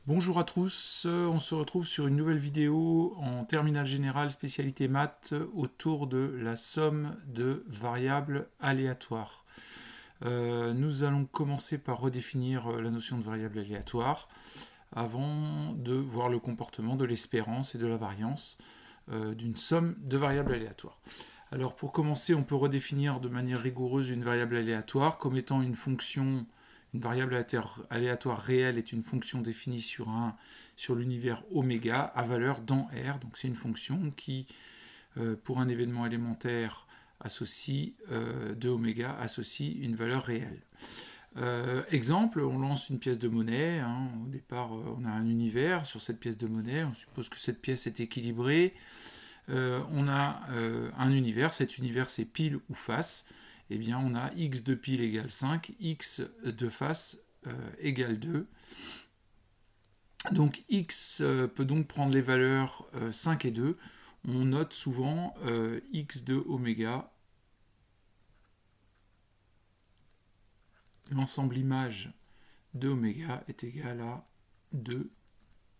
Bonjour à tous, on se retrouve sur une nouvelle vidéo en terminale générale spécialité maths autour de la somme de variables aléatoires. Nous allons commencer par redéfinir la notion de variable aléatoire avant de voir le comportement de l'espérance et de la variance d'une somme de variables aléatoires. Alors pour commencer, on peut redéfinir de manière rigoureuse une variable aléatoire comme étant une fonction. Une variable aléatoire réelle est une fonction définie sur l'univers oméga à valeur dans R. Donc c'est une fonction qui, pour un événement élémentaire de oméga, associe une valeur réelle. Exemple, on lance une pièce de monnaie. Au départ, on a un univers sur cette pièce de monnaie. On suppose que cette pièce est équilibrée. On a un univers. Cet univers, c'est pile ou face. Eh bien, on a x de pile égale 5, x de face égale 2. Donc x peut donc prendre les valeurs 5 et 2. On note souvent x de oméga. L'ensemble image de oméga est égal à 2,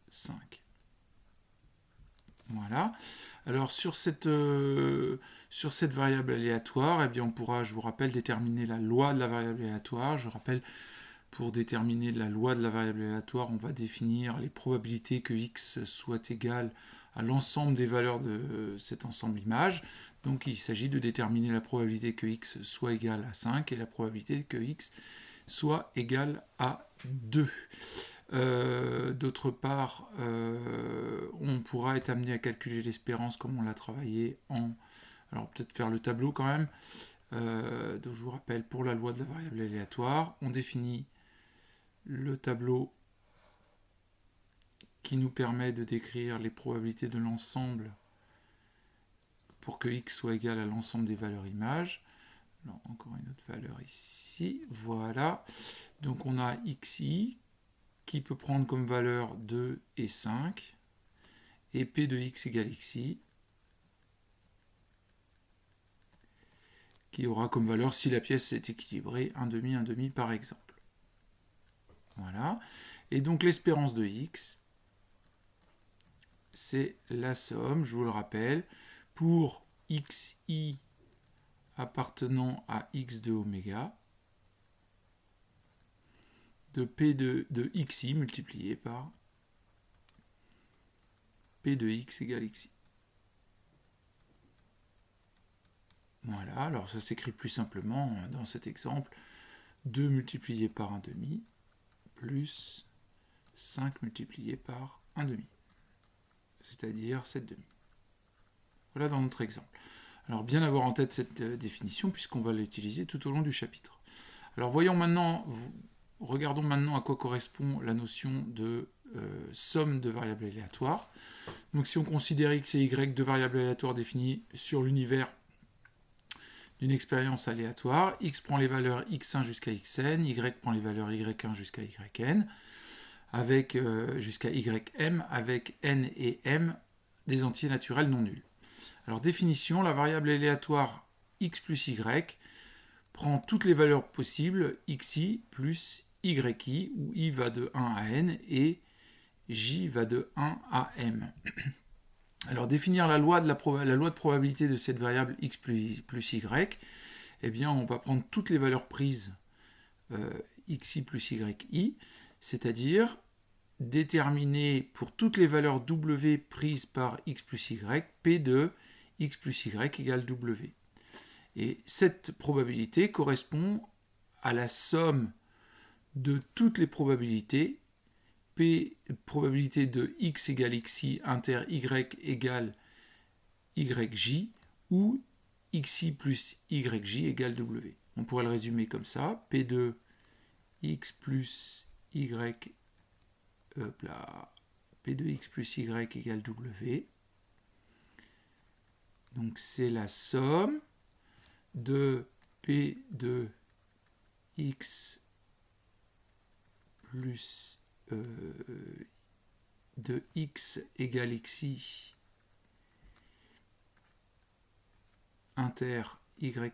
5. Voilà. Alors sur cette variable aléatoire, eh bien on pourra, je vous rappelle, déterminer la loi de la variable aléatoire. Je rappelle, pour déterminer la loi de la variable aléatoire, on va définir les probabilités que x soit égal à l'ensemble des valeurs de cet ensemble image. Donc il s'agit de déterminer la probabilité que x soit égal à 5 et la probabilité que x soit égal à 2. D'autre part, on pourra être amené à calculer l'espérance comme on l'a travaillé Alors peut-être faire le tableau quand même. Donc je vous rappelle, pour la loi de la variable aléatoire, on définit le tableau qui nous permet de décrire les probabilités de l'ensemble pour que x soit égal à l'ensemble des valeurs images. Alors, encore une autre valeur ici. Voilà. Donc on a xi qui peut prendre comme valeur 2 et 5, et p de x égale xi, qui aura comme valeur, si la pièce est équilibrée, 1,5 par exemple. Voilà. Et donc l'espérance de x, c'est la somme, je vous le rappelle, pour xi appartenant à x de oméga, de p de xi multiplié par p de x égale xi. Voilà, alors ça s'écrit plus simplement dans cet exemple, 2 multiplié par 1,5 plus 5 multiplié par 1,5, c'est-à-dire 7,5. Voilà dans notre exemple. Alors bien avoir en tête cette définition puisqu'on va l'utiliser tout au long du chapitre. Alors regardons maintenant à quoi correspond la notion de somme de variables aléatoires. Donc si on considère x et y deux variables aléatoires définies sur l'univers d'une expérience aléatoire, x prend les valeurs x1 jusqu'à xn, y prend les valeurs y1 jusqu'à yn, avec jusqu'à ym, avec n et m des entiers naturels non nuls. Alors définition, la variable aléatoire x plus y prend toutes les valeurs possibles, xi plus yi, où i va de 1 à n et j va de 1 à m. Alors définir la loi de probabilité de cette variable x plus y, eh bien on va prendre toutes les valeurs prises xi plus yi, c'est-à-dire déterminer pour toutes les valeurs w prises par x plus y, p de x plus y égale w. Et cette probabilité correspond à la somme de toutes les probabilités, p probabilité de x égale xi inter y égale yj, ou xi plus yj égale w. On pourrait le résumer comme ça, p de x plus y, p de x plus y égale w. Donc c'est la somme de p de x plus de x égale xi inter y égale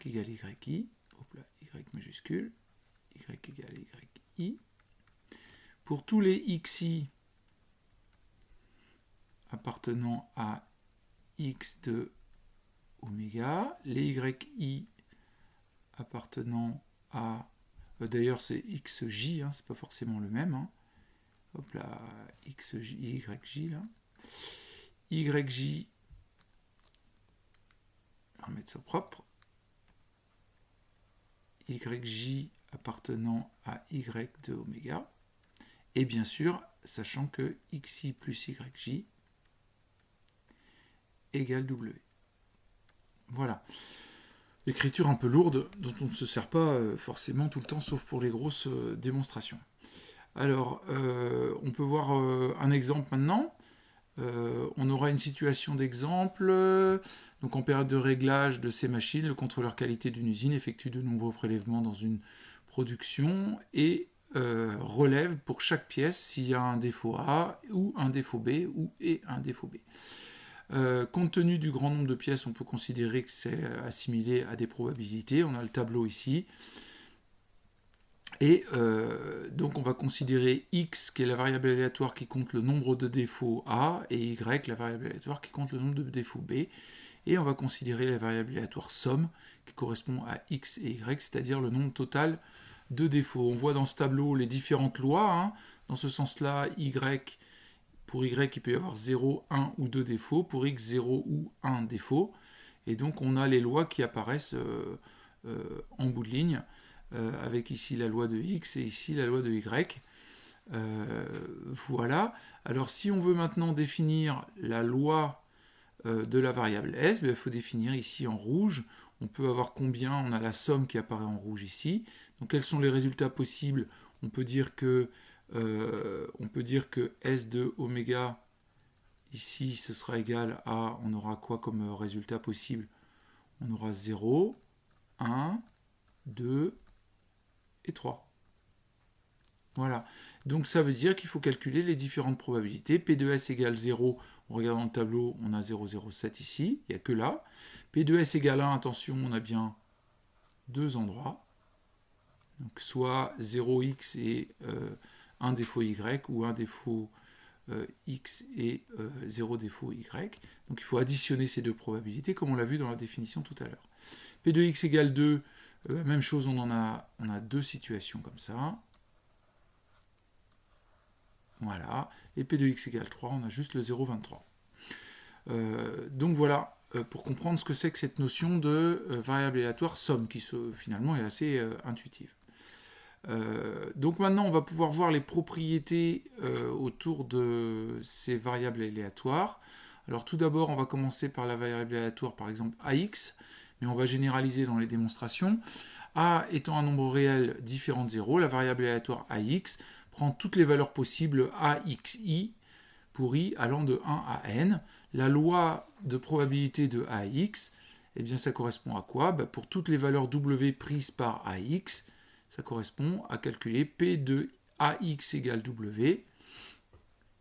yi, y majuscule, y égale yi. Pour tous les xi appartenant à x de oméga, les yi appartenant à... D'ailleurs, c'est xj, hein, c'est pas forcément le même. Hein. Hop là, xj, yj, là. Yj, on va mettre ça propre. Yj appartenant à y de oméga. Et bien sûr, sachant que xi plus yj égale w. Voilà. Écriture un peu lourde, dont on ne se sert pas forcément tout le temps, sauf pour les grosses démonstrations. Alors, on peut voir un exemple maintenant. On aura une situation d'exemple. Donc, en période de réglage de ces machines, le contrôleur qualité d'une usine effectue de nombreux prélèvements dans une production et relève pour chaque pièce s'il y a un défaut A ou un défaut B ou et un défaut B. Compte tenu du grand nombre de pièces, on peut considérer que c'est assimilé à des probabilités. On a le tableau ici. Et donc on va considérer x qui est la variable aléatoire qui compte le nombre de défauts A et y la variable aléatoire qui compte le nombre de défauts B. Et on va considérer la variable aléatoire somme qui correspond à x et y, c'est-à-dire le nombre total de défauts. On voit dans ce tableau les différentes lois. Hein. Dans ce sens-là, pour y, il peut y avoir 0, 1 ou 2 défauts. Pour x, 0 ou 1 défaut. Et donc, on a les lois qui apparaissent en bout de ligne, avec ici la loi de x et ici la loi de y. Voilà. Alors, si on veut maintenant définir la loi de la variable s, il faut définir ici en rouge. On peut avoir combien, on a la somme qui apparaît en rouge ici. Donc, quels sont les résultats possibles? On peut dire que S de oméga, ici, ce sera égal à, on aura quoi comme résultat possible? On aura 0, 1, 2 et 3. Voilà. Donc ça veut dire qu'il faut calculer les différentes probabilités. P de S égale 0, on regarde dans le tableau, on a 0,07 ici, il n'y a que là. P de S égale 1, attention, on a bien deux endroits. Donc soit 0x et un défaut y, ou un défaut x et 0 défaut y. Donc il faut additionner ces deux probabilités, comme on l'a vu dans la définition tout à l'heure. P de x égale 2, même chose, on a deux situations comme ça. Voilà. Et P de x égale 3, on a juste le 0,23. Donc voilà, pour comprendre ce que c'est que cette notion de variable aléatoire somme, qui finalement est assez intuitive. Donc maintenant, on va pouvoir voir les propriétés autour de ces variables aléatoires. Alors tout d'abord, on va commencer par la variable aléatoire, par exemple AX, mais on va généraliser dans les démonstrations. A étant un nombre réel différent de 0, la variable aléatoire AX prend toutes les valeurs possibles AXI pour I allant de 1 à N. La loi de probabilité de AX, eh bien ça correspond à quoi? Pour toutes les valeurs W prises par AX, ça correspond à calculer P de AX égale W,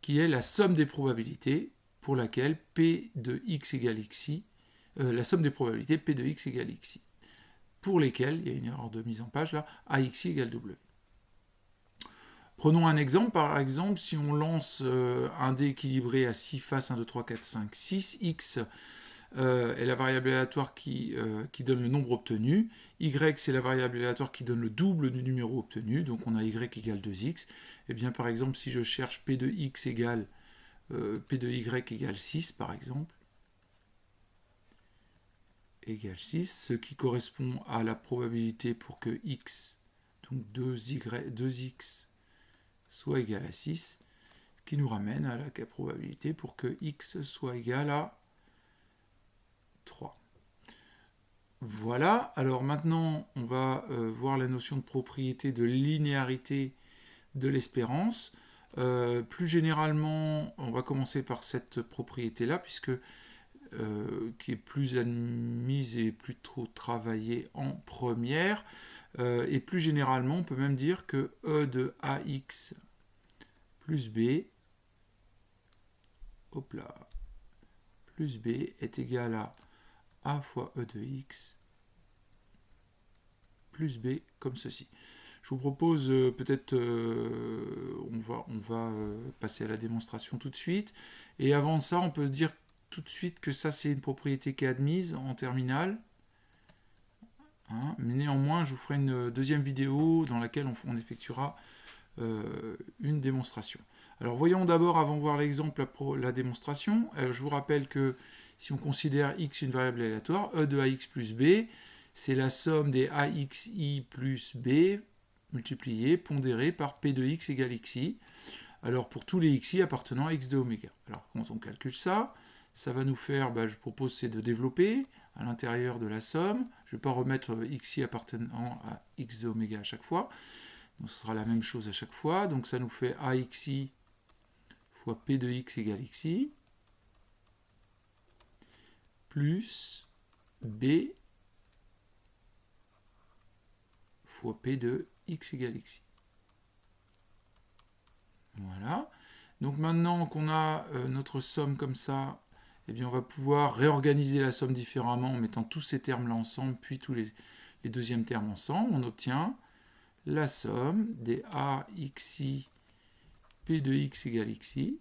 qui est la somme des probabilités pour laquelle P de X égale XI, la somme des probabilités P de X égale XI, pour lesquelles, il y a une erreur de mise en page là, AXI égale W. Prenons un exemple, par exemple, si on lance un dé équilibré à 6 faces, 1, 2, 3, 4, 5, 6, X est la variable aléatoire qui donne le nombre obtenu. Y, c'est la variable aléatoire qui donne le double du numéro obtenu. Donc on a Y égale 2x. Et bien par exemple, si je cherche P de X égale P de Y égale 6, par exemple, égale 6, ce qui correspond à la probabilité pour que X, donc 2x, soit égal à 6, qui nous ramène à la probabilité pour que X soit égal à 3. Voilà, alors maintenant on va voir la notion de propriété de linéarité de l'espérance. Plus généralement, on va commencer par cette propriété-là, puisque qui est plus admise et plus trop travaillée en première. Et plus généralement, on peut même dire que E de AX plus B, hop là, plus B est égal à A fois E de X plus B comme ceci. Je vous propose peut-être, on va passer à la démonstration tout de suite. Et avant ça, on peut dire tout de suite que ça, c'est une propriété qui est admise en terminale. Hein, mais néanmoins, je vous ferai une deuxième vidéo dans laquelle on effectuera une démonstration. Alors voyons d'abord, avant de voir l'exemple, la démonstration. Je vous rappelle que si on considère x une variable aléatoire, e de ax plus b, c'est la somme des axi plus b multiplié, pondéré par p de x égale xi. Alors pour tous les xi appartenant à x de oméga. Alors quand on calcule ça, ça va nous faire, je propose c'est de développer à l'intérieur de la somme. Je ne vais pas remettre xi appartenant à x de oméga à chaque fois. Donc ce sera la même chose à chaque fois. Donc ça nous fait axi fois p de x égale xi plus b fois p de x égale xi. Voilà. Donc maintenant qu'on a notre somme comme ça, eh bien on va pouvoir réorganiser la somme différemment en mettant tous ces termes-là ensemble, puis tous les deuxièmes termes ensemble. On obtient la somme des axi p de x égale xi.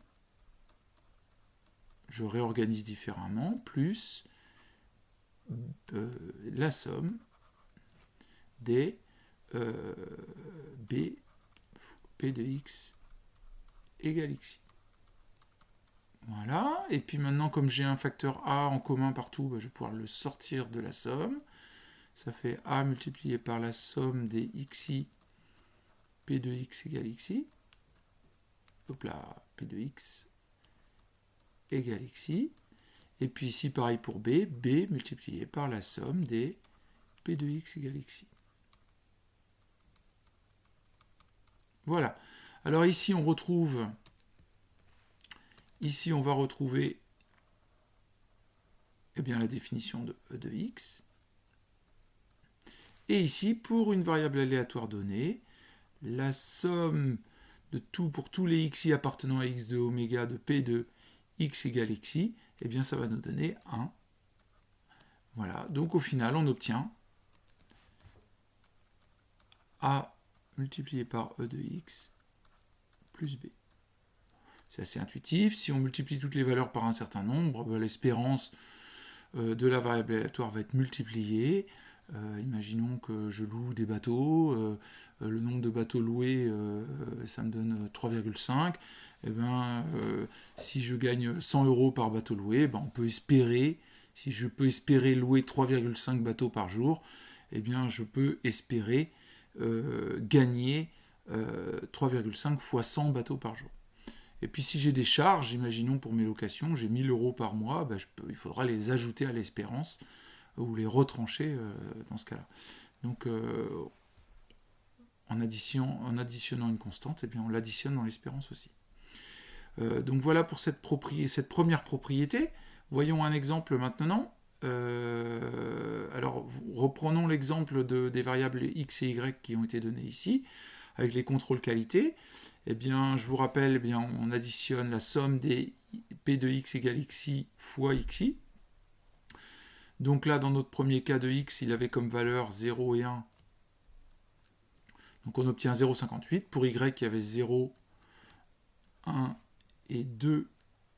Je réorganise différemment, plus la somme des b p de x égale xi. Voilà, et puis maintenant comme j'ai un facteur a en commun partout, je vais pouvoir le sortir de la somme. Ça fait a multiplié par la somme des xi p de x égale xi. Hop là, p de x égale xi. Et puis ici pareil pour b, b multiplié par la somme des p de x égale xi. Voilà. Alors ici on retrouve, ici on va retrouver la définition de e de x. Et ici, pour une variable aléatoire donnée, la somme de tout pour tous les xi appartenant à x de oméga de p de x égale xi, ça va nous donner 1. Voilà, donc au final, on obtient a multiplié par e de x plus b. C'est assez intuitif. Si on multiplie toutes les valeurs par un certain nombre, l'espérance de la variable aléatoire va être multipliée. Imaginons que je loue des bateaux, le nombre de bateaux loués, ça me donne 3,5. Si je gagne 100 € par bateau loué, on peut espérer, si je peux espérer louer 3,5 bateaux par jour, je peux espérer gagner 3,5 fois 100 bateaux par jour. Et puis si j'ai des charges, imaginons pour mes locations, j'ai 1000 € par mois, il faudra les ajouter à l'espérance ou les retrancher dans ce cas-là. Donc en additionnant une constante, on l'additionne dans l'espérance aussi. Donc voilà pour cette première propriété. Voyons un exemple maintenant. Alors reprenons l'exemple des variables x et y qui ont été données ici, avec les contrôles qualité. Je vous rappelle, on additionne la somme des p de x égale xi fois xi. Donc là, dans notre premier cas de x, il avait comme valeur 0 et 1. Donc on obtient 0,58. Pour y, il y avait 0, 1 et 2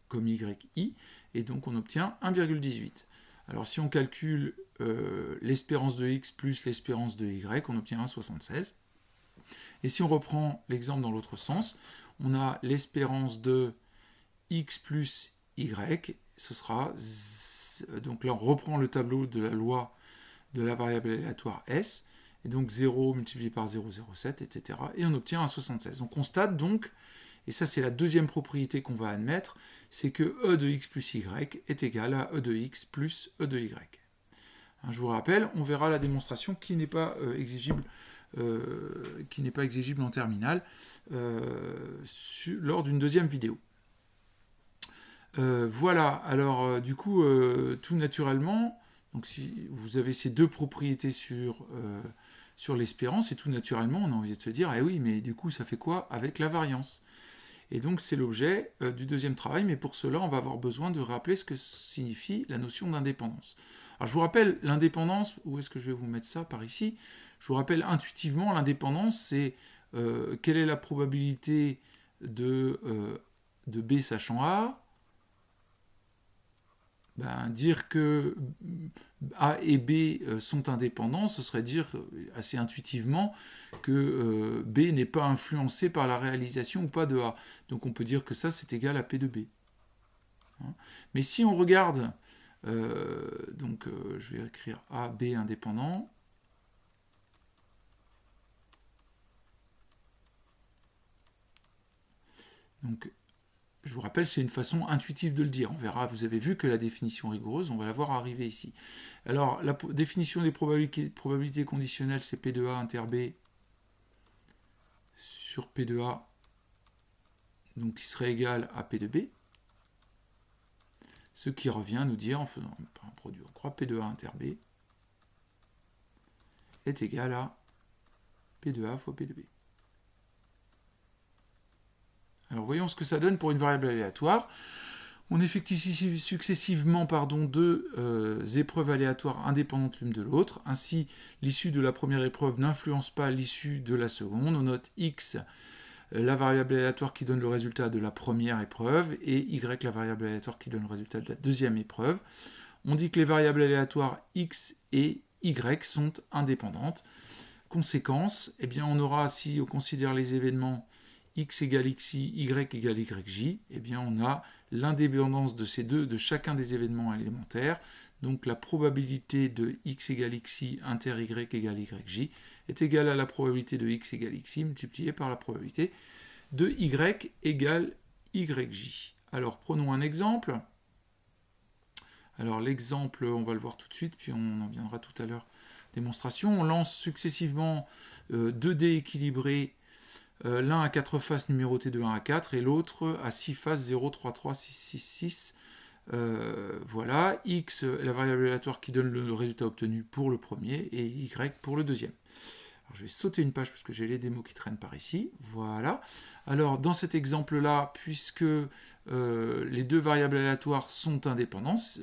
comme yi. Et donc on obtient 1,18. Alors si on calcule l'espérance de x plus l'espérance de y, on obtient 1,76. Et si on reprend l'exemple dans l'autre sens, on a l'espérance de x plus y, ce sera, donc là on reprend le tableau de la loi de la variable aléatoire s, et donc 0 multiplié par 0,07, etc. Et on obtient 1,76. On constate donc, et ça c'est la deuxième propriété qu'on va admettre, c'est que e de x plus y est égal à e de x plus e de y. Je vous rappelle, on verra la démonstration qui n'est pas exigible en terminale lors d'une deuxième vidéo. Voilà, alors du coup, tout naturellement, donc si vous avez ces deux propriétés sur l'espérance, et tout naturellement, on a envie de se dire, oui, mais du coup, ça fait quoi avec la variance? Et donc, c'est l'objet du deuxième travail, mais pour cela, on va avoir besoin de rappeler ce que signifie la notion d'indépendance. Alors, je vous rappelle, l'indépendance, où est-ce que je vais vous mettre ça? Par ici. Je vous rappelle, intuitivement, l'indépendance, c'est quelle est la probabilité de B sachant A. Dire que A et B sont indépendants, ce serait dire assez intuitivement que B n'est pas influencé par la réalisation ou pas de A. Donc on peut dire que ça, c'est égal à P de B. Mais si on regarde, je vais écrire A, B indépendant. Donc, je vous rappelle, c'est une façon intuitive de le dire. On verra, vous avez vu que la définition rigoureuse, on va la voir arriver ici. Alors, la définition des probabilités conditionnelles, c'est P de A inter B sur P de A, donc qui serait égal à P de B. Ce qui revient nous dire, en faisant un produit en croix, P de A inter B est égal à P de A fois P de B. Alors voyons ce que ça donne pour une variable aléatoire. On effectue successivement deux épreuves aléatoires indépendantes l'une de l'autre. Ainsi, l'issue de la première épreuve n'influence pas l'issue de la seconde. On note x, la variable aléatoire qui donne le résultat de la première épreuve, et y, la variable aléatoire qui donne le résultat de la deuxième épreuve. On dit que les variables aléatoires x et y sont indépendantes. Conséquence, eh bien on aura, si on considère les événements x égale xi, y égale yj, eh bien on a l'indépendance de ces deux, de chacun des événements élémentaires. Donc la probabilité de x égale xi inter y égale yj est égale à la probabilité de x égale xi multipliée par la probabilité de y égale yj. Alors prenons un exemple. Alors l'exemple, on va le voir tout de suite, puis on en viendra tout à l'heure. Démonstration. On lance successivement deux dés équilibrés, l'un à 4 faces numérotées de 1 à 4 et l'autre à 6 faces 0, 3, 3, 6, 6, 6. Voilà, x est la variable aléatoire qui donne le résultat obtenu pour le premier et y pour le deuxième. Alors, je vais sauter une page parce que j'ai les démos qui traînent par ici. Voilà. Alors dans cet exemple-là, puisque les deux variables aléatoires sont indépendantes,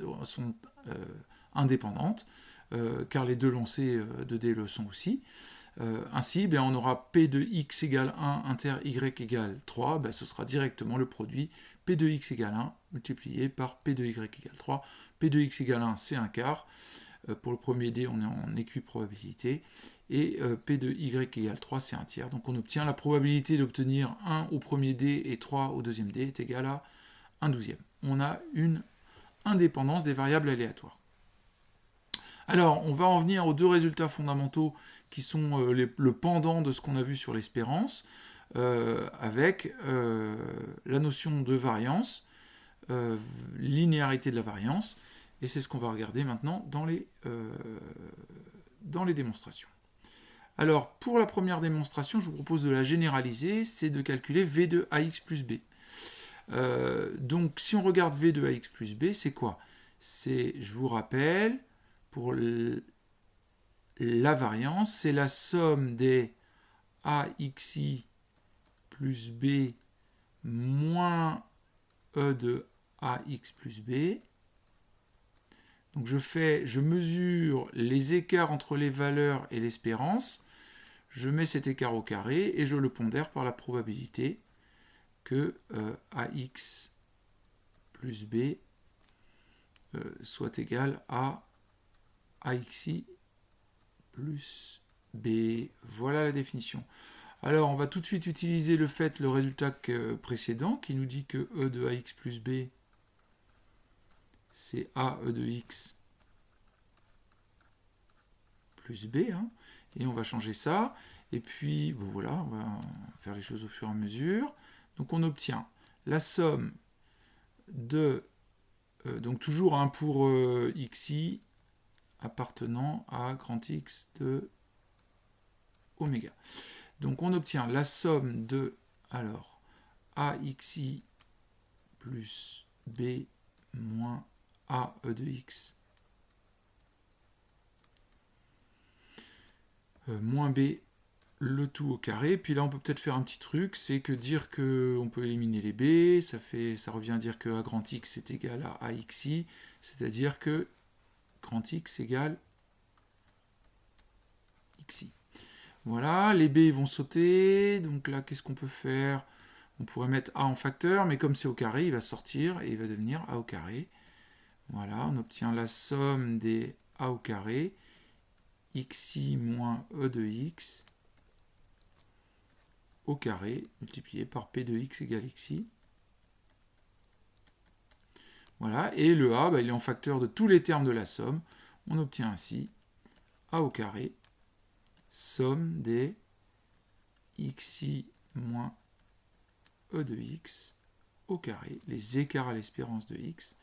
car les deux lancers de dés le sont aussi, ainsi, on aura P de x égale 1 inter y égale 3, ce sera directement le produit P de x égale 1 multiplié par P de y égale 3. P de x égale 1, c'est un quart. Pour le premier dé, on est en équiprobabilité. Et P de y égale 3, c'est un tiers. Donc on obtient la probabilité d'obtenir 1 au premier dé et 3 au deuxième dé est égale à 1/12. On a une indépendance des variables aléatoires. Alors, on va en venir aux deux résultats fondamentaux qui sont le pendant de ce qu'on a vu sur l'espérance, avec la notion de variance, linéarité de la variance, et c'est ce qu'on va regarder maintenant dans les démonstrations. Alors, pour la première démonstration, je vous propose de la généraliser, c'est de calculer V de AX plus B. Donc, si on regarde V de AX plus B, c'est quoi? C'est, je vous rappelle, pour la variance, c'est la somme des AXI plus B moins E de AX plus B. Donc je mesure les écarts entre les valeurs et l'espérance, je mets cet écart au carré et je le pondère par la probabilité que AX plus B soit égal à AXI plus B. Voilà la définition. Alors, on va tout de suite utiliser le résultat précédent qui nous dit que E de AX plus B, c'est AE de X plus B. Et on va changer ça. Et puis, voilà, on va faire les choses au fur et à mesure. Donc, on obtient la somme de... donc, toujours pour XI appartenant à grand X de oméga. Donc on obtient la somme de AXI plus B moins AE de X moins B, le tout au carré. Puis là on peut peut-être faire un petit truc, c'est que dire qu'on peut éliminer les B, ça revient à dire que A grand X est égal à AXI, c'est-à-dire que grand X égale XI. Voilà, les b vont sauter, donc là, qu'est-ce qu'on peut faire? On pourrait mettre a en facteur, mais comme c'est au carré, il va sortir et il va devenir a au carré. Voilà, on obtient la somme des a au carré, xi moins e de x au carré, multiplié par p de x égale xi. Voilà, et le a, il est en facteur de tous les termes de la somme. On obtient ainsi a au carré, somme des xi moins e de x au carré, les écarts à l'espérance de x,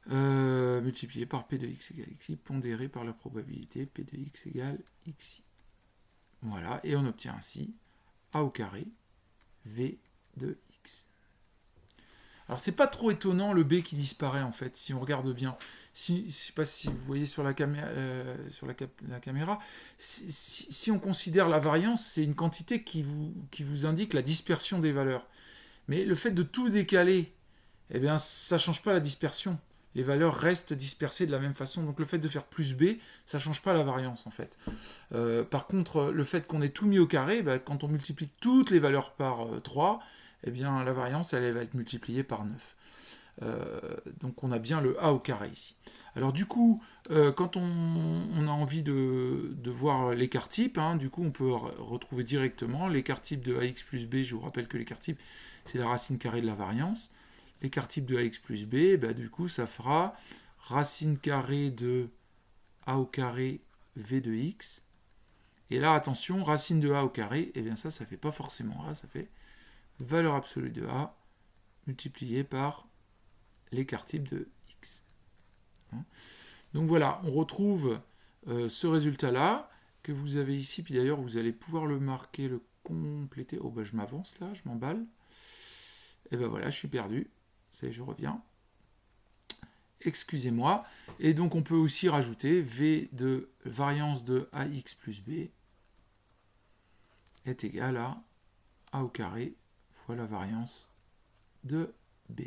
multiplié par p de x égale xi, pondéré par la probabilité p de x égale xi. Voilà, et on obtient ainsi a au carré v de x. Alors c'est pas trop étonnant le b qui disparaît en fait, si on regarde bien. Je ne sais pas si vous voyez sur la caméra, si on considère la variance, c'est une quantité qui vous indique la dispersion des valeurs. Mais le fait de tout décaler, eh bien, ça ne change pas la dispersion. Les valeurs restent dispersées de la même façon. Donc le fait de faire plus b, ça ne change pas la variance en fait. Par contre, le fait qu'on ait tout mis au carré, quand on multiplie toutes les valeurs par 3, eh bien, la variance elle va être multipliée par 9. Donc on a bien le a au carré ici. Alors du coup, quand on a envie de voir l'écart type, du coup on peut retrouver directement l'écart type de ax plus b. Je vous rappelle que l'écart type, c'est la racine carrée de la variance. L'écart type de ax plus b, du coup ça fera racine carrée de a au carré v de x. Et là, attention, racine de a au carré, eh bien ça ne fait pas forcément a, ça fait valeur absolue de a multiplié par l'écart type de x. Donc voilà, on retrouve ce résultat-là que vous avez ici, puis d'ailleurs vous allez pouvoir le marquer, le compléter. Oh je m'avance là, je m'emballe. Et ben voilà, je suis perdu. Ça y est, je reviens. Excusez-moi. Et donc on peut aussi rajouter v de variance de ax plus b est égal à a au carré fois la variance de b.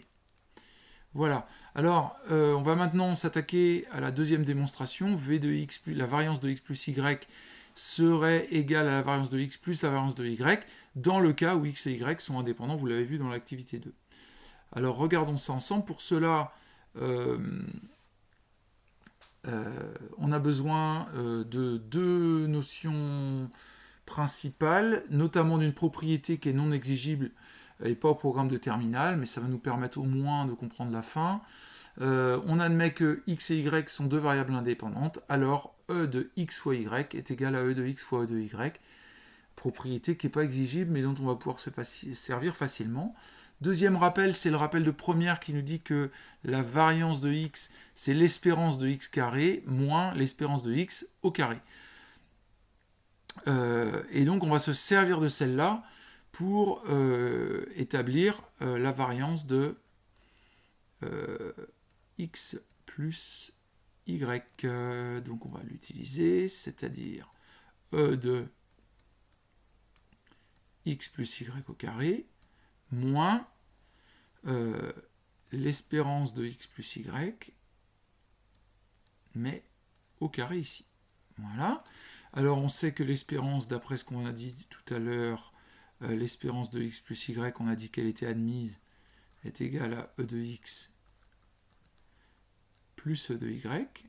Voilà. Alors, on va maintenant s'attaquer à la deuxième démonstration. V de x plus, la variance de x plus y serait égale à la variance de x plus la variance de y, dans le cas où x et y sont indépendants, vous l'avez vu dans l'activité 2. Alors, regardons ça ensemble. Pour cela, on a besoin de deux notions principales, notamment d'une propriété qui est non exigible et pas au programme de terminale, mais ça va nous permettre au moins de comprendre la fin. On admet que x et y sont deux variables indépendantes, alors e de x fois y est égal à e de x fois e de y, propriété qui n'est pas exigible, mais dont on va pouvoir se servir facilement. Deuxième rappel, c'est le rappel de première qui nous dit que la variance de x, c'est l'espérance de x carré moins l'espérance de x au carré. Et donc on va se servir de celle-là pour établir la variance de x plus y. Donc on va l'utiliser, c'est-à-dire e de x plus y au carré moins l'espérance de x plus y, mais au carré ici. Voilà. Alors on sait que l'espérance, d'après ce qu'on a dit tout à l'heure, l'espérance de x plus y, on a dit qu'elle était admise, est égale à e de x plus e de y.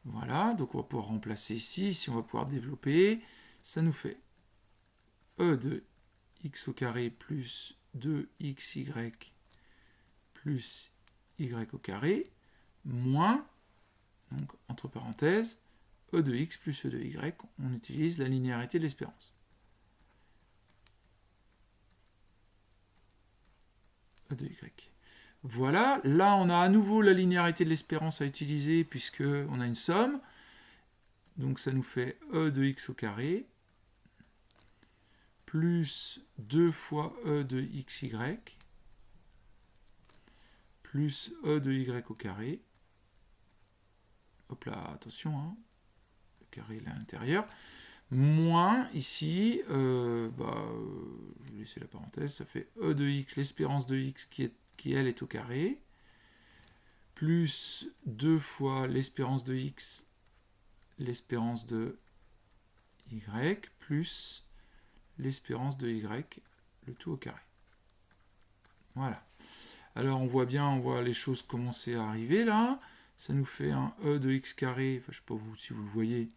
Voilà, donc on va pouvoir remplacer ici, si on va pouvoir développer, ça nous fait e de x au carré plus 2xy plus y au carré, moins, donc entre parenthèses, e de x plus e de y, on utilise la linéarité de l'espérance. E de y. Voilà, là on a à nouveau la linéarité de l'espérance à utiliser puisque on a une somme. Donc ça nous fait e de x au carré plus 2 fois e de xy plus e de y au carré. Hop là, attention, le carré est à l'intérieur. Moins, ici, je vais laisser la parenthèse, ça fait e de x, l'espérance de x qui elle est au carré, plus 2 fois l'espérance de x, l'espérance de y plus l'espérance de y, le tout au carré. Voilà. Alors on voit bien, on voit les choses commencer à arriver là. Ça nous fait un e de x carré, enfin je sais pas vous, si vous le voyez,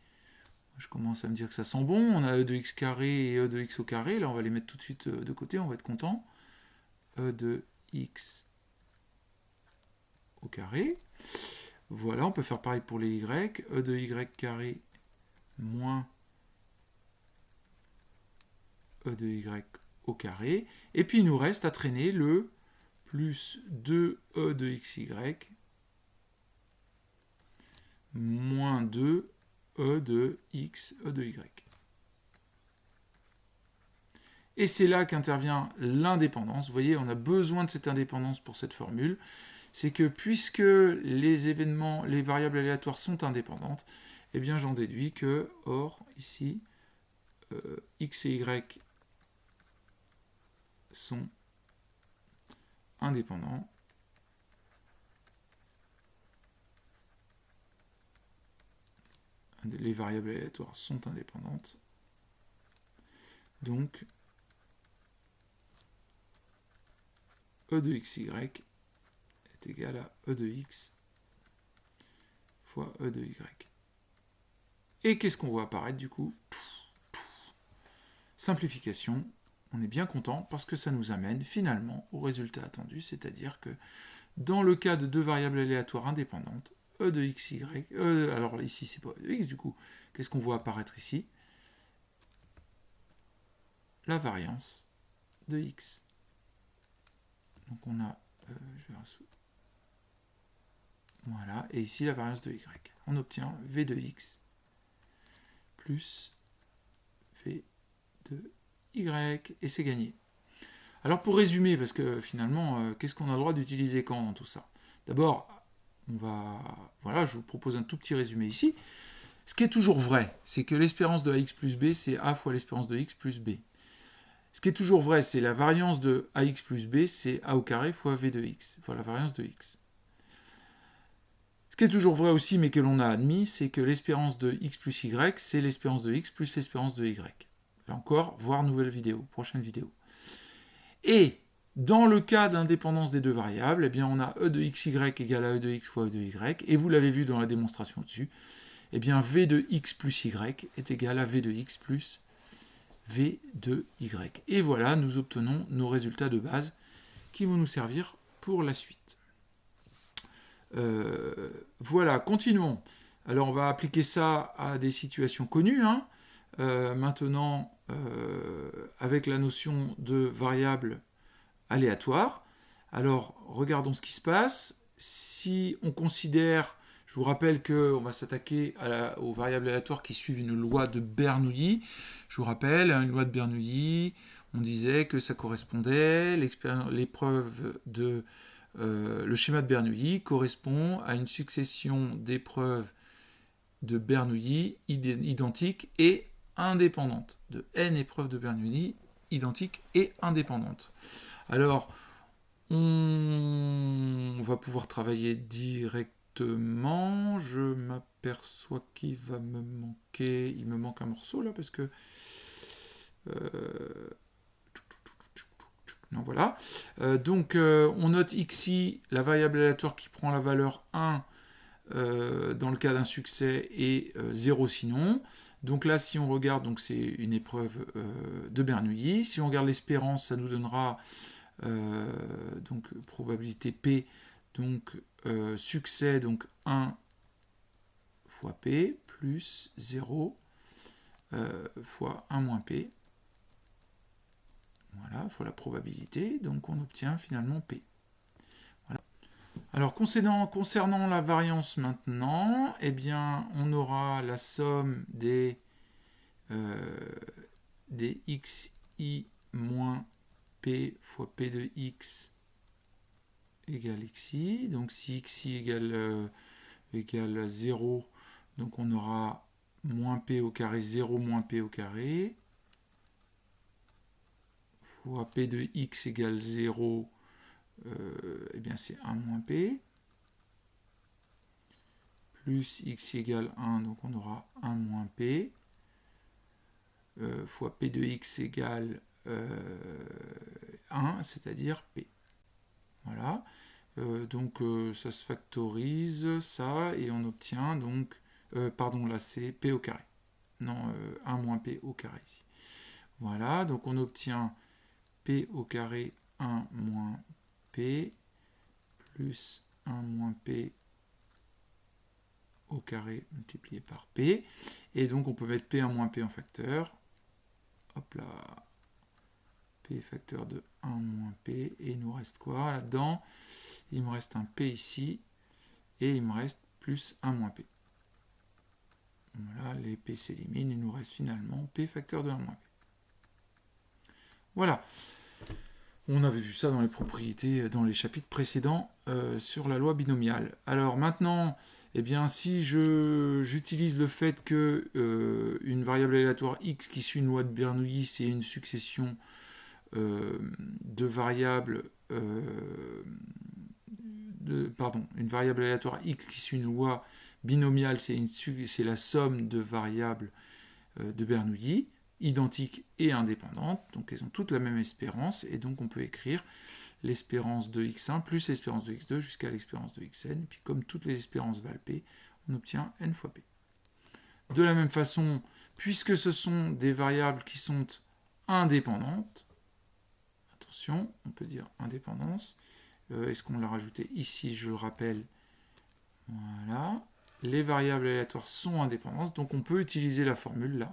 je commence à me dire que ça sent bon. On a e de x carré et e de x au carré, là on va les mettre tout de suite de côté, on va être content. E de x au carré. Voilà, on peut faire pareil pour les y. E de y carré moins e de y au carré. Et puis il nous reste à traîner le plus 2e de xy moins 2e de x, e de y. Et c'est là qu'intervient l'indépendance. Vous voyez, on a besoin de cette indépendance pour cette formule. C'est que puisque les événements, les variables aléatoires sont indépendantes, eh bien j'en déduis que, or, ici, x et y sont indépendants. Les variables aléatoires sont indépendantes. Donc, e de xy est égal à e de x fois e de y. Et qu'est-ce qu'on voit apparaître du coup? Simplification. On est bien content parce que ça nous amène finalement au résultat attendu, c'est-à-dire que dans le cas de deux variables aléatoires indépendantes, e de xy, alors ici c'est pas e de x du coup, qu'est-ce qu'on voit apparaître ici? La variance de x. Donc on a, voilà, et ici la variance de y. On obtient v de x plus v de y, et c'est gagné. Alors pour résumer, parce que finalement, qu'est-ce qu'on a le droit d'utiliser quand dans tout ça? D'abord, voilà, je vous propose un tout petit résumé ici. Ce qui est toujours vrai, c'est que l'espérance de ax plus b, c'est a fois l'espérance de x plus b. Ce qui est toujours vrai, c'est la variance de ax plus b, c'est a au carré fois v de x, fois la variance de x. Ce qui est toujours vrai aussi, mais que l'on a admis, c'est que l'espérance de x plus y, c'est l'espérance de x plus l'espérance de y. Là encore, voir nouvelle vidéo, prochaine vidéo. Et dans le cas d'indépendance des deux variables, eh bien on a e de xy égale à e de x fois e de y, et vous l'avez vu dans la démonstration dessus, eh bien v de x plus y est égal à v de x plus v de y. Et voilà, nous obtenons nos résultats de base qui vont nous servir pour la suite. Voilà, continuons. Alors on va appliquer ça à des situations connues. Maintenant, avec la notion de variable aléatoire. Alors, regardons ce qui se passe. Si on considère, je vous rappelle qu'on va s'attaquer aux variables aléatoires qui suivent une loi de Bernoulli. Je vous rappelle, une loi de Bernoulli, on disait que ça correspondait, l'épreuve de... le schéma de Bernoulli correspond à une succession d'épreuves de Bernoulli identiques et indépendantes, de n épreuves de Bernoulli identiques et indépendantes. Alors, on va pouvoir travailler directement. Je m'aperçois qu'il va me manquer... Il me manque un morceau là parce que... non, voilà. Donc, on note xi, la variable aléatoire qui prend la valeur 1 dans le cas d'un succès et 0 sinon. Donc là, si on regarde, donc c'est une épreuve de Bernoulli. Si on regarde l'espérance, ça nous donnera donc probabilité P, donc succès, donc 1 fois P, plus 0 fois 1 moins P. Voilà, fois la probabilité, donc on obtient finalement P. Voilà. Alors concernant la variance maintenant, eh bien on aura la somme des xi moins P fois P de x égale xi. Donc si xi égale 0, donc on aura moins P au carré, 0 moins P au carré, fois P de x égale 0, eh bien c'est 1 moins P, plus x égale 1, donc on aura 1 moins p, fois p de x égale 1, c'est-à-dire p. Voilà. Donc ça se factorise, ça, et on obtient donc, pardon, là c'est p au carré. Non, 1 moins p au carré ici. Voilà, donc on obtient p au carré 1 moins p plus 1 moins p au carré multiplié par p. Et donc on peut mettre p1 moins p en facteur. Hop là. P facteur de 1 moins p. Et il nous reste quoi là-dedans? Il me reste un p ici. Et il me reste plus 1 moins p. Voilà, les p s'éliminent. Il nous reste finalement p facteur de 1 moins p. Voilà. On avait vu ça dans les propriétés, dans les chapitres précédents sur la loi binomiale. Alors maintenant, eh bien, si j'utilise le fait que une variable aléatoire x qui suit une loi de Bernoulli, c'est une succession de variables, une variable aléatoire x qui suit une loi binomiale, c'est la somme de variables de Bernoulli, identiques et indépendantes, donc elles ont toutes la même espérance, et donc on peut écrire l'espérance de x1 plus l'espérance de x2 jusqu'à l'espérance de xn, et puis comme toutes les espérances valent p, on obtient n fois p. De la même façon, puisque ce sont des variables qui sont indépendantes, attention, on peut dire indépendance, est-ce qu'on l'a rajouté ici, je le rappelle, voilà, les variables aléatoires sont indépendantes, donc on peut utiliser la formule là,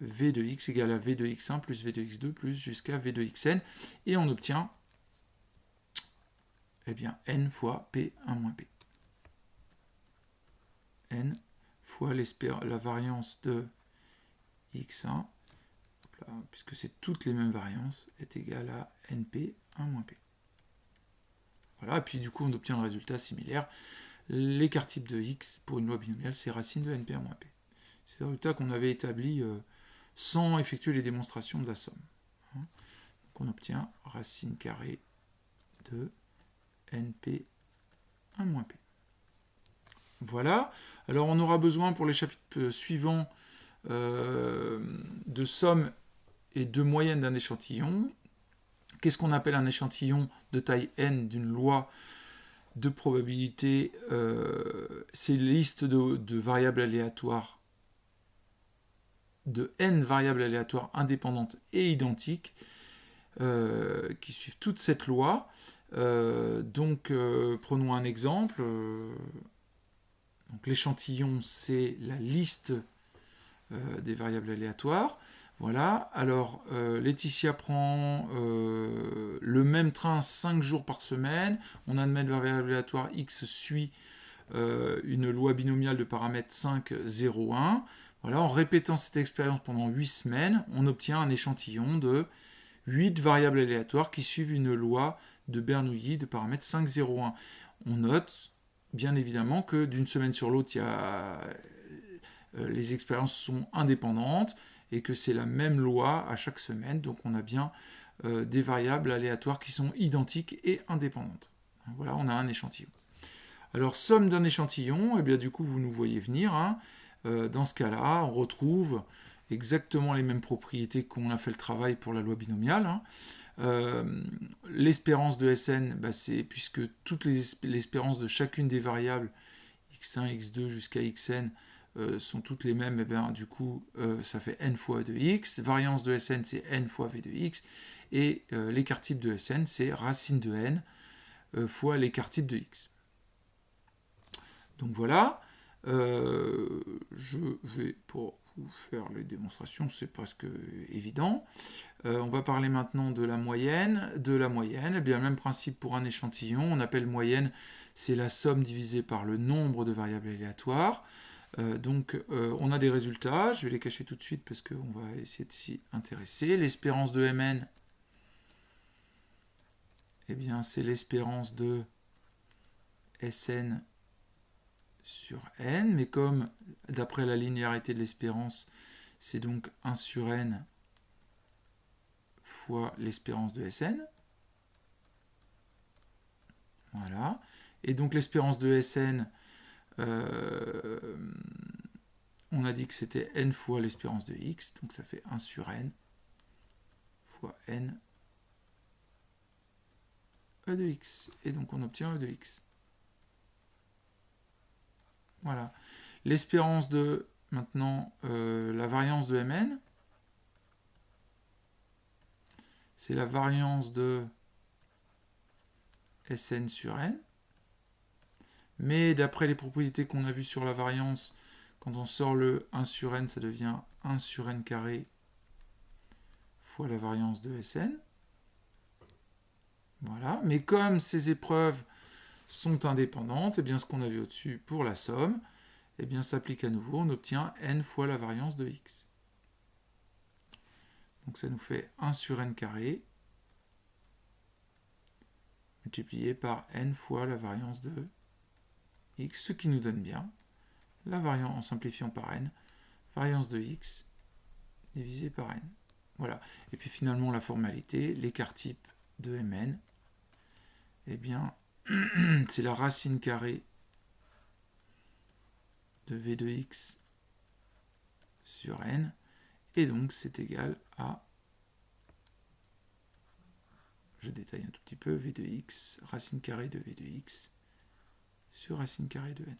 v de x égale à v de x1 plus v de x2 plus jusqu'à v de xn, et on obtient eh bien, n fois p1 moins p. N fois la variance de x1, là, puisque c'est toutes les mêmes variances, est égale à np 1 moins p. Voilà, et puis du coup on obtient le résultat similaire. L'écart type de x pour une loi binomiale, c'est racine de np 1 moins p. C'est le résultat qu'on avait établi sans effectuer les démonstrations de la somme. Donc on obtient racine carrée de np 1 moins p. Voilà. Alors on aura besoin pour les chapitres suivants de somme et de moyenne d'un échantillon. Qu'est-ce qu'on appelle un échantillon de taille n d'une loi de probabilité? C'est une liste de variables aléatoires, de n variables aléatoires indépendantes et identiques qui suivent toute cette loi. Prenons un exemple. Donc l'échantillon, c'est la liste des variables aléatoires. Voilà, alors Laetitia prend le même train 5 jours par semaine. On admet que la variable aléatoire x suit une loi binomiale de paramètres 5, 0, 1. Voilà, en répétant cette expérience pendant 8 semaines, on obtient un échantillon de 8 variables aléatoires qui suivent une loi de Bernoulli de paramètres 5, 0, 1. On note bien évidemment que d'une semaine sur l'autre, les expériences sont indépendantes et que c'est la même loi à chaque semaine. Donc on a bien des variables aléatoires qui sont identiques et indépendantes. Voilà, on a un échantillon. Alors, somme d'un échantillon, et bien du coup, vous nous voyez venir. Dans ce cas-là, on retrouve exactement les mêmes propriétés qu'on a fait le travail pour la loi binomiale. L'espérance de Sn, c'est puisque toutes l'espérance de chacune des variables x1, x2 jusqu'à xn sont toutes les mêmes, et bien du coup ça fait n fois e de x. Variance de Sn, c'est n fois v de x. Et l'écart type de Sn, c'est racine de n fois l'écart type de x. Donc voilà, je vais pour vous faire les démonstrations, c'est presque évident. On va parler maintenant de la moyenne. Eh bien, même principe pour un échantillon. On appelle moyenne, c'est la somme divisée par le nombre de variables aléatoires. On a des résultats. Je vais les cacher tout de suite parce qu'on va essayer de s'y intéresser. L'espérance de Mn, eh bien, c'est l'espérance de Sn sur n, mais comme d'après la linéarité de l'espérance, c'est donc 1 sur n fois l'espérance de Sn. Voilà. Et donc l'espérance de Sn, On a dit que c'était n fois l'espérance de x, donc ça fait 1 sur n fois n e de x. Et donc on obtient e de x. Voilà. L'espérance de, maintenant, la variance de Mn, c'est la variance de Sn sur n. Mais d'après les propriétés qu'on a vues sur la variance, quand on sort le 1 sur n, ça devient 1 sur n carré fois la variance de Sn. Voilà. Mais comme ces épreuves sont indépendantes, et bien ce qu'on a vu au-dessus pour la somme, et bien s'applique à nouveau, on obtient n fois la variance de x. Donc ça nous fait 1 sur n carré multiplié par n fois la variance de x, ce qui nous donne bien la variance, en simplifiant par n, variance de x divisé par n. Voilà. Et puis finalement la formalité, l'écart type de Mn, eh bien c'est la racine carrée de v de x sur n, et donc c'est égal à, je détaille un tout petit peu, v de x, racine carrée de v de x sur racine carrée de n,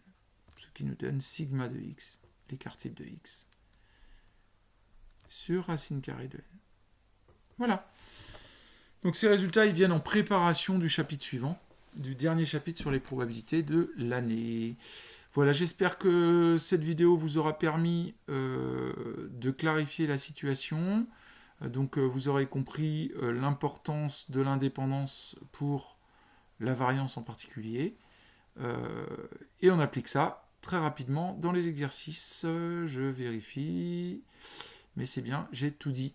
ce qui nous donne sigma de x, l'écart type de x, sur racine carrée de n. Voilà. Donc ces résultats, ils viennent en préparation du chapitre suivant, du dernier chapitre sur les probabilités de l'année. Voilà, j'espère que cette vidéo vous aura permis de clarifier la situation. Donc vous aurez compris l'importance de l'indépendance pour la variance en particulier. Et on applique ça très rapidement dans les exercices. Je vérifie, mais c'est bien, j'ai tout dit.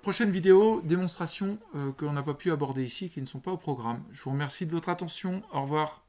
Prochaine vidéo, démonstration que l'on n'a pas pu aborder ici, qui ne sont pas au programme. Je vous remercie de votre attention. Au revoir.